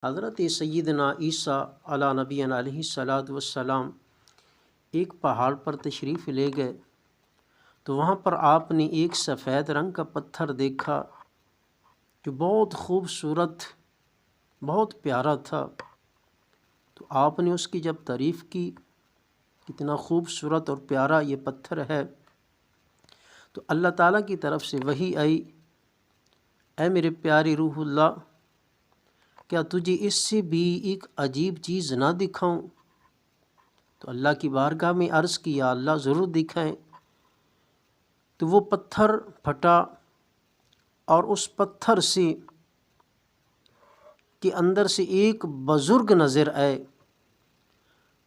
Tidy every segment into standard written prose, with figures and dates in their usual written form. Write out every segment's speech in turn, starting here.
حضرت سیدنا عیسیٰ علیٰ نبینا علیہ الصلاۃ والسلام ایک پہاڑ پر تشریف لے گئے تو وہاں پر آپ نے ایک سفید رنگ کا پتھر دیکھا جو بہت خوبصورت، بہت پیارا تھا۔ تو آپ نے اس کی جب تعریف کی، کتنا خوبصورت اور پیارا یہ پتھر ہے، تو اللہ تعالیٰ کی طرف سے وحی آئی، اے میرے پیارے روح اللہ، کیا تجھے اس سے بھی ایک عجیب چیز نہ دکھاؤں؟ تو اللہ کی بارگاہ میں عرض کیا، اللہ ضرور دکھائیں۔ تو وہ پتھر پھٹا اور اس پتھر سے کے اندر سے ایک بزرگ نظر آئے۔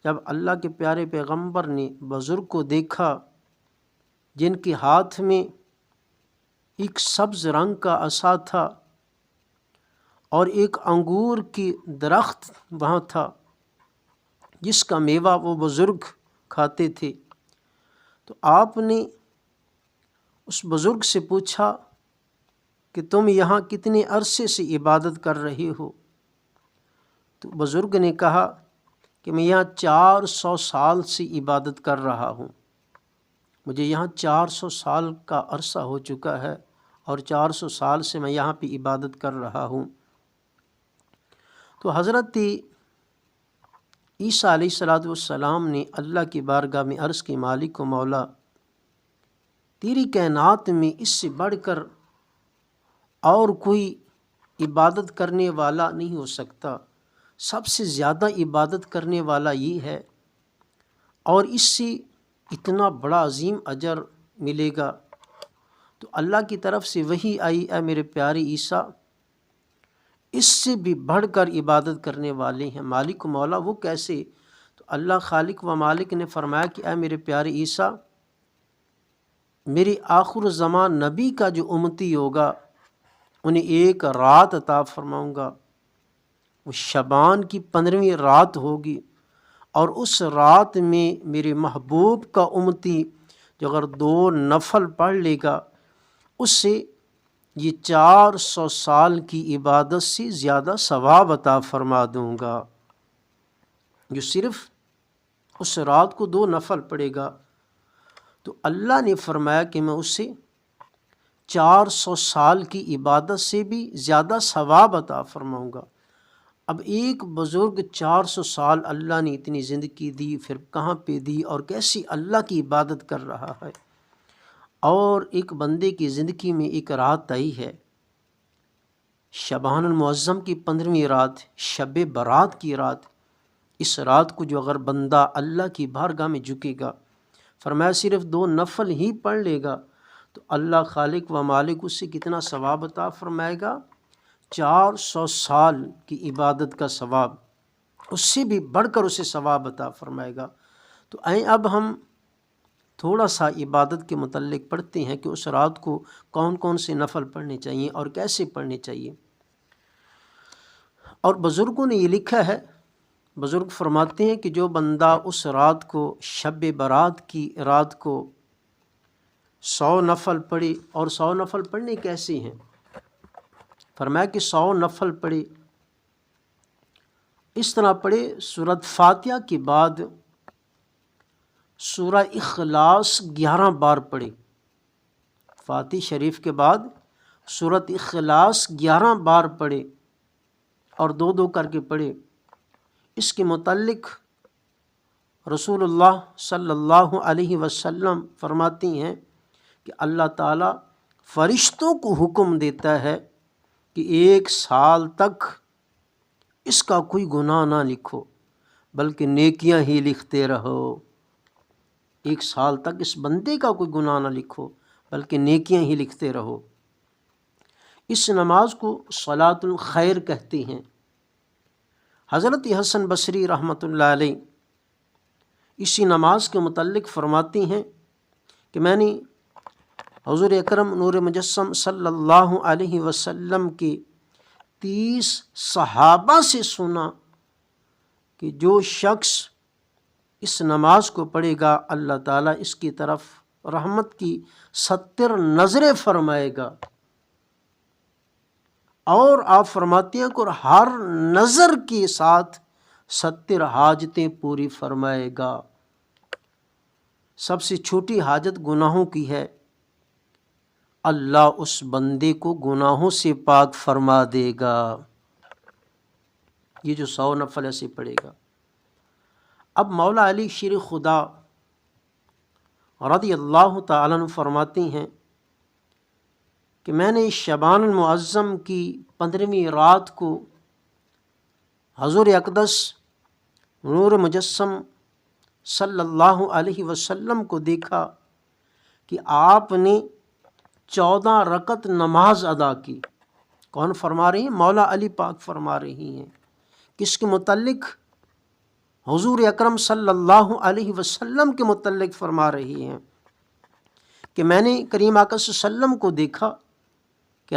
جب اللہ کے پیارے پیغمبر نے بزرگ کو دیکھا جن کے ہاتھ میں ایک سبز رنگ کا عصا تھا اور ایک انگور کی درخت وہاں تھا جس کا میوہ وہ بزرگ کھاتے تھے، تو آپ نے اس بزرگ سے پوچھا کہ تم یہاں کتنے عرصے سے عبادت کر رہے ہو؟ تو بزرگ نے کہا کہ میں یہاں 400 سال سے عبادت کر رہا ہوں، مجھے یہاں 400 سال کا عرصہ ہو چکا ہے اور 400 سال سے میں یہاں پہ عبادت کر رہا ہوں۔ تو حضرت عیسیٰ علیہ السلام نے اللہ کی بارگاہ میں عرض کی، مالک و مولا، تیری کائنات میں اس سے بڑھ کر اور کوئی عبادت کرنے والا نہیں ہو سکتا، سب سے زیادہ عبادت کرنے والا یہ ہے، اور اس سے اتنا بڑا عظیم اجر ملے گا۔ تو اللہ کی طرف سے وحی آئی، اے میرے پیارے عیسیٰ، اس سے بھی بڑھ کر عبادت کرنے والے ہیں۔ مالک و مولا وہ کیسے؟ تو اللہ خالق و مالک نے فرمایا کہ اے میرے پیارے عیسیٰ، میرے آخر الزمان نبی کا جو امتی ہوگا انہیں ایک رات عطا فرماؤں گا، وہ شعبان کی 15ویں رات ہوگی، اور اس رات میں میرے محبوب کا امتی جو اگر 2 نفل پڑھ لے گا اس سے یہ 400 سال کی عبادت سے زیادہ ثواب عطا فرما دوں گا، جو صرف اس رات کو 2 نفل پڑھے گا۔ تو اللہ نے فرمایا کہ میں اسے 400 سال کی عبادت سے بھی زیادہ ثواب عطا فرماؤں گا۔ اب ایک بزرگ 400 سال اللہ نے اتنی زندگی دی، پھر کہاں پہ دی اور کیسی اللہ کی عبادت کر رہا ہے، اور ایک بندے کی زندگی میں ایک رات آئی ہے شعبان المعظم کی 15ویں رات، شب برات کی رات۔ اس رات کو جو اگر بندہ اللہ کی بارگاہ میں جھکے گا، فرمایا صرف 2 نفل ہی پڑھ لے گا، تو اللہ خالق و مالک اس سے کتنا ثواب عطا فرمائے گا؟ 400 سال کی عبادت کا ثواب، اس سے بھی بڑھ کر اسے ثواب عطا فرمائے گا۔ تو اب ہم تھوڑا سا عبادت کے متعلق پڑھتے ہیں کہ اس رات کو کون کون سے نفل پڑھنے چاہیے اور کیسے پڑھنے چاہیے۔ اور بزرگوں نے یہ لکھا ہے، بزرگ فرماتے ہیں کہ جو بندہ اس رات کو، شب برات کی رات کو 100 نفل پڑھے، اور 100 نفل پڑھنے کیسے ہیں؟ فرمایا کہ 100 نفل پڑھے، اس طرح پڑھے، سورۃ فاتحہ کے بعد سورہ اخلاص 11 بار پڑھے، فاتح شریف کے بعد سورۃ اخلاص 11 بار پڑھے اور 2 کر کے پڑھے۔ اس کے متعلق رسول اللہ صلی اللہ علیہ وسلم فرماتی ہیں کہ اللہ تعالیٰ فرشتوں کو حکم دیتا ہے کہ 1 سال تک اس کا کوئی گناہ نہ لکھو بلکہ نیکیاں ہی لکھتے رہو۔ 1 سال تک اس بندے کا کوئی گناہ نہ لکھو بلکہ نیکیاں ہی لکھتے رہو۔ اس نماز کو صلاۃ الخیر کہتے ہیں۔ حضرت حسن بصری رحمۃ اللہ علیہ اسی نماز کے متعلق فرماتی ہیں کہ میں نے حضور اکرم نور مجسم صلی اللہ علیہ وسلم کے 30 صحابہ سے سنا کہ جو شخص اس نماز کو پڑھے گا اللہ تعالیٰ اس کی طرف رحمت کی 70 نظریں فرمائے گا۔ اور آپ فرماتے ہیں کہ ہر نظر کے ساتھ 70 حاجتیں پوری فرمائے گا۔ سب سے چھوٹی حاجت گناہوں کی ہے، اللہ اس بندے کو گناہوں سے پاک فرما دے گا۔ یہ جو 100 نفل ایسے پڑھے گا۔ اب مولا علی شیر خدا رضی اللہ تعالیٰ عنہ فرماتے ہیں کہ میں نے شعبان المعظم کی 15ویں رات کو حضور اقدس نور مجسم صلی اللہ علیہ وسلم کو دیکھا کہ آپ نے 14 رکعت نماز ادا کی۔ کون فرما رہی ہیں؟ مولا علی پاک فرما رہی ہیں۔ کس کے متعلق؟ حضور اکرم صلی اللہ علیہ وسلم کے متعلق فرما رہی ہیں کہ میں نے کریم آقا صلی اللہ علیہ وسلم کو دیکھا کہ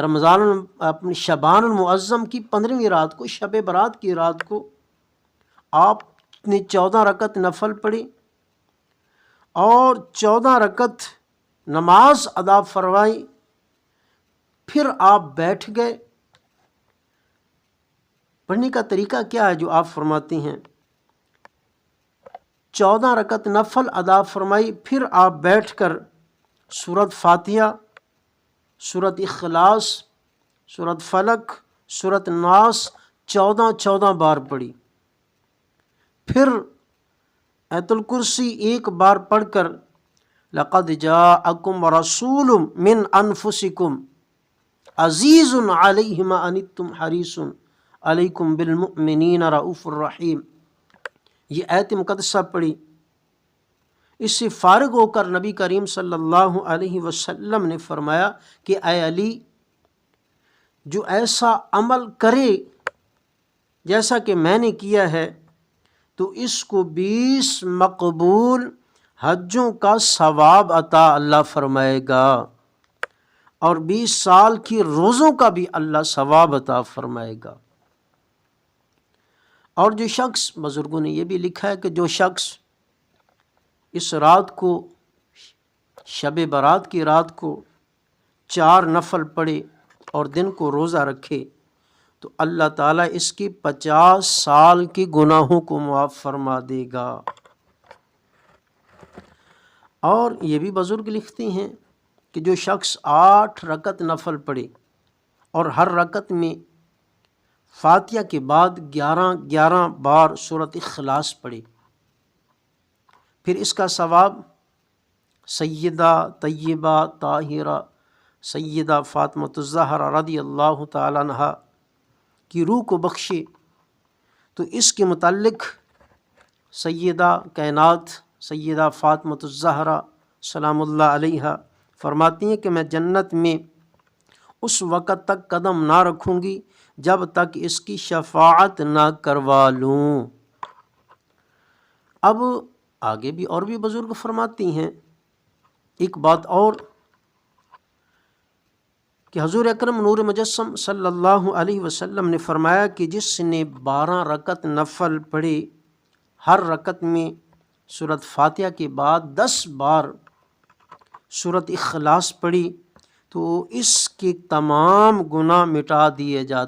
اپنی شعبان المعظم کی 15ویں رات کو، شب برات کی رات کو آپ نے 14 رکعت نفل پڑھی اور 14 رکعت نماز ادا فرمائی، پھر آپ بیٹھ گئے۔ پڑھنے کا طریقہ کیا ہے جو آپ فرماتے ہیں؟ 14 رکعت نفل ادا فرمائی، پھر آپ بیٹھ کر سورۃ فاتحہ، سورۃ اخلاص، سورۃ فلق، سورۃ ناس 14 بار پڑھی، پھر آیت الکرسی ایک بار پڑھ کر لقد جاءکم رسول من انفسکم عزیز علیہ ما عنتم حریص علیکم بالمؤمنین رؤوف الرحیم، یہ آیت مقدسہ پڑھی۔ اس سے فارغ ہو کر نبی کریم صلی اللہ علیہ وسلم نے فرمایا کہ اے علی، جو ایسا عمل کرے جیسا کہ میں نے کیا ہے تو اس کو 20 مقبول حجوں کا ثواب عطا اللہ فرمائے گا، اور 20 سال کی روزوں کا بھی اللہ ثواب عطا فرمائے گا۔ اور جو شخص، بزرگوں نے یہ بھی لکھا ہے کہ جو شخص اس رات کو، شب برات کی رات کو 4 نفل پڑھے اور دن کو روزہ رکھے تو اللہ تعالیٰ اس کی 50 سال کے گناہوں کو معاف فرما دے گا۔ اور یہ بھی بزرگ لکھتے ہیں کہ جو شخص 8 رکعت نفل پڑھے اور ہر رکعت میں فاتحہ کے بعد 11 بار سورۃ اخلاص پڑھے، پھر اس کا ثواب سیدہ طیبہ طاہرہ سیدہ فاطمۃ الزہرا رضی اللہ تعالیٰ عنہا کی روح کو بخشے، تو اس کے متعلق سیدہ کائنات سیدہ فاطمۃ الزہرا سلام اللہ علیہا فرماتی ہیں کہ میں جنت میں اس وقت تک قدم نہ رکھوں گی جب تک اس کی شفاعت نہ کروا لوں۔ اب آگے بھی اور بھی بزرگ فرماتی ہیں ایک بات اور کہ حضور اکرم نور مجسم صلی اللہ علیہ وسلم نے فرمایا کہ جس نے 12 رکعت نفل پڑھے، ہر رکعت میں سورۃ فاتحہ کے بعد 10 بار سورۃ اخلاص پڑھی تو اس کے تمام گناہ مٹا دیے جاتے